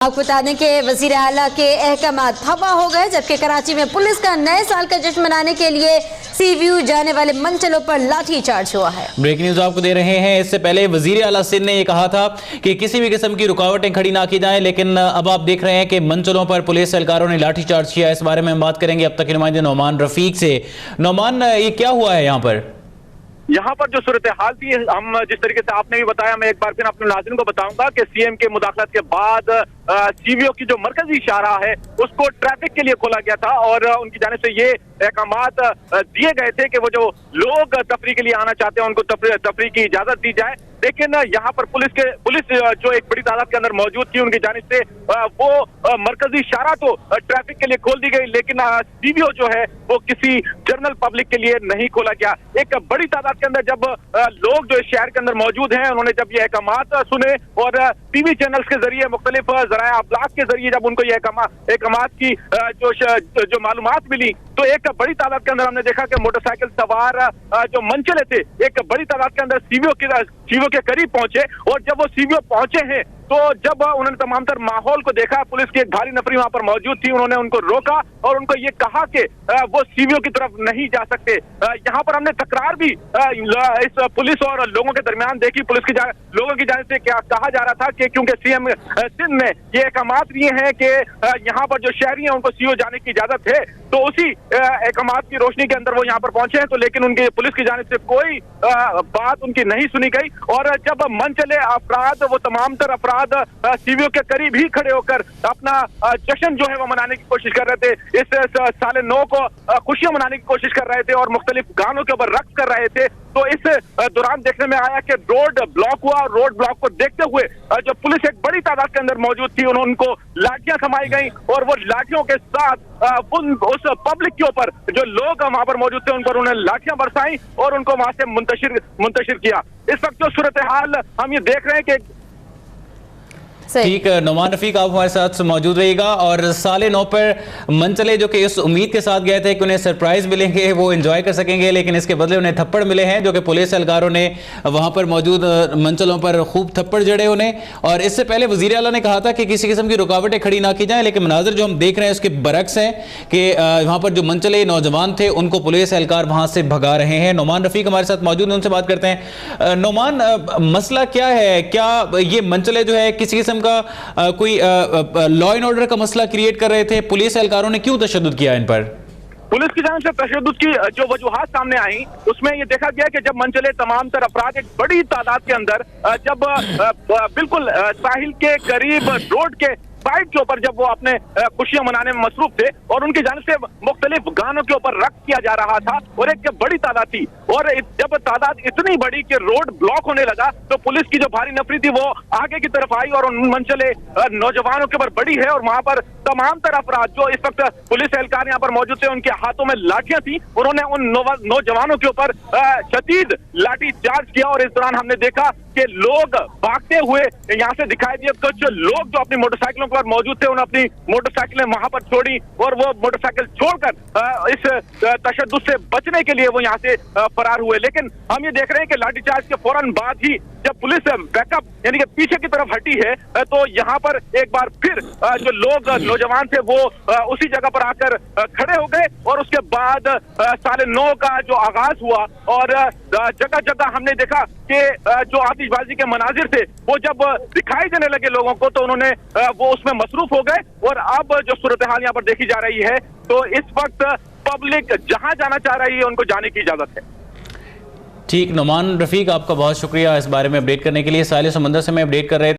आपको बता दें कि वजीर आला के अहकामात हवा हो गए, जबकि कराची में पुलिस का नए साल का जश्न मनाने के लिए सी व्यू जाने वाले मंचलों पर लाठी चार्ज हुआ है। ब्रेकिंग न्यूज आपको दे रहे हैं। इससे पहले वजीर आला सिंध ने यह कहा था कि किसी भी किस्म की रुकावटें खड़ी ना की जाएं, लेकिन अब आप देख रहे हैं कि मंचलों पर पुलिस एहलकारों ने लाठी चार्ज किया। इस बारे में हम बात करेंगे अब तक के नुमाइंदे नौमान रफीक से। नौमान, ये क्या हुआ है यहाँ पर जो सूरत हाल थी, हम जिस तरीके से आपने भी बताया, मैं एक बार फिर अपने नाज़रीन को बताऊंगा कि सीएम के मुदाखलत के बाद सीवीओ की जो मरकजी शाहराह है उसको ट्रैफिक के लिए खोला गया था और उनकी जानिब से ये अहकामात दिए गए थे कि वो जो लोग तफरी के लिए आना चाहते हैं उनको तफरी की इजाजत दी जाए। लेकिन यहाँ पर पुलिस जो एक बड़ी तादाद के अंदर मौजूद थी, उनकी जानिब से वो मरकजी शाहराह तो ट्रैफिक के लिए खोल दी गई, लेकिन सीवीओ जो है वो किसी जनरल पब्लिक के लिए नहीं खोला गया। एक बड़ी तादाद के अंदर जब लोग जो इस शहर के अंदर मौजूद हैं, उन्होंने जब ये अहकामात सुने और टीवी चैनल्स के जरिए, मुख्तलिफ ज़राए अब्लाग के जरिए जब उनको ये अहकामात की जो मालूमात मिली, तो एक बड़ी तादाद के अंदर हमने देखा कि मोटरसाइकिल सवार जो मंचले थे एक बड़ी तादाद के अंदर सीवीओ के करीब पहुंचे। और जब वो सीवीओ पहुंचे हैं तो जब उन्होंने तमाम तर माहौल को देखा, पुलिस की एक भारी नफरी वहां पर मौजूद थी, उन्होंने उनको रोका और उनको ये कहा कि वो सीवीओ की तरफ नहीं जा सकते। यहाँ पर हमने तकरार भी इस पुलिस और लोगों के दरमियान देखी। लोगों की जानिब से क्या कहा जा रहा था कि क्योंकि सीएम सिंध ने ये अहकामात दिए हैं कि यहाँ पर जो शहरी हैं उनको सीओ जाने की इजाजत है, तो उसी अहकामात की रोशनी के अंदर वो यहाँ पर पहुंचे हैं। तो लेकिन उनकी पुलिस की जानिब से कोई बात उनकी नहीं सुनी गई और जब मंचले अफराद, वो तमाम तर अफराद सीवीओ के करीब ही खड़े होकर अपना जश्न जो है वो मनाने की कोशिश कर रहे थे, इस साले नौ को खुशियां मनाने की कोशिश कर रहे थे और मुख्तलिफ गानों के ऊपर रक्स कर रहे थे। तो इस दौरान देखने में आया कि रोड ब्लॉक हुआ। रोड ब्लॉक को देखते हुए जो पुलिस एक बड़ी तादाद के अंदर मौजूद थी, उनको लाठियां थमाई गई और वो लाठियों के साथ उस पब्लिक के ऊपर, जो लोग वहां पर मौजूद थे, उन पर उन्होंने लाठियां बरसाई और उनको वहां से मुंतशिर किया। इस वक्त जो सूरत हाल हम ये देख रहे हैं कि ठीक, नौमान रफीक आप हमारे साथ मौजूद रहिएगा। और साले 9 पर मंचले जो कि इस उम्मीद के साथ गए थे कि उन्हें सरप्राइज मिलेंगे, वो एंजॉय कर सकेंगे, लेकिन इसके बदले उन्हें थप्पड़ मिले हैं, जो कि पुलिस एहलकारों ने वहां पर मौजूद मंचलों पर खूब थप्पड़ जड़े उन्हें। और इससे पहले वजीर आला ने कहा था कि किसी किस्म की रुकावटें खड़ी ना की जाएं, लेकिन मनाजिर जो हम देख रहे हैं उसके बरक्स हैं कि वहां पर जो मंचले नौजवान थे उनको पुलिस एहलकार वहां से भगा रहे हैं। नौमान रफीक हमारे साथ मौजूद हैं, उनसे बात करते हैं। नौमान, मसला क्या है? क्या ये मंचले जो है किसी किस्म का कोई लॉ एंड ऑर्डर का मसला क्रिएट कर रहे थे? पुलिस एहलकारों ने क्यों तशद्दुद किया इन पर? पुलिस की जानिब से तशद्दुद की जो वजूहात सामने आई, उसमें ये देखा गया कि जब मंचले तमाम तर अफराद एक बड़ी तादाद के अंदर जब बिल्कुल साहिल के करीब रोड के साइड के ऊपर जब वो अपने खुशियां मनाने में मसरूफ थे और उनकी जानिब से मुख्तलिफ गानों के ऊपर रक्स किया जा रहा था और एक बड़ी तादाद थी, और जब तादाद इतनी बड़ी कि रोड ब्लॉक होने लगा, तो पुलिस की जो भारी नफरी थी वो आगे की तरफ आई और उन मंचले नौजवानों के ऊपर बड़ी है। और वहां पर तमाम तर अफराद जो इस वक्त पुलिस एहलकार यहाँ पर मौजूद थे, उनके हाथों में लाठियां थी, उन्होंने उन नौजवानों के ऊपर शदीद लाठी चार्ज किया। और इस दौरान हमने देखा कि लोग भागते हुए यहाँ से दिखाई दिए। कुछ लोग जो अपनी मोटरसाइकिलों पर मौजूद थे, उन्होंने अपनी मोटरसाइकिलें वहां पर छोड़ी और वो मोटरसाइकिल छोड़कर इस तशद्दुद से बचने के लिए वो यहाँ से फरार हुए। लेकिन हम ये देख रहे हैं कि लाठीचार्ज के फौरन बाद ही जब पुलिस बैकअप यानी कि पीछे की तरफ हटी है, तो यहाँ पर एक बार फिर जो लोग नौजवान थे वो उसी जगह पर आकर खड़े हो गए और उसके बाद साले 9 का जो आगाज हुआ और जगह जगह हमने देखा कि जो आतिशबाजी के मनाजिर थे वो जब दिखाई देने लगे लोगों को, तो उन्होंने वो उसमें मसरूफ हो गए। और अब जो सूरत हाल यहाँ पर देखी जा रही है, तो इस वक्त पब्लिक जहां जाना चाह रही है उनको जाने की इजाजत है। ठीक, नौमान रफीक आपका बहुत शुक्रिया इस बारे में अपडेट करने के लिए। साहिल समंदर से मैं अपडेट कर रहे थे।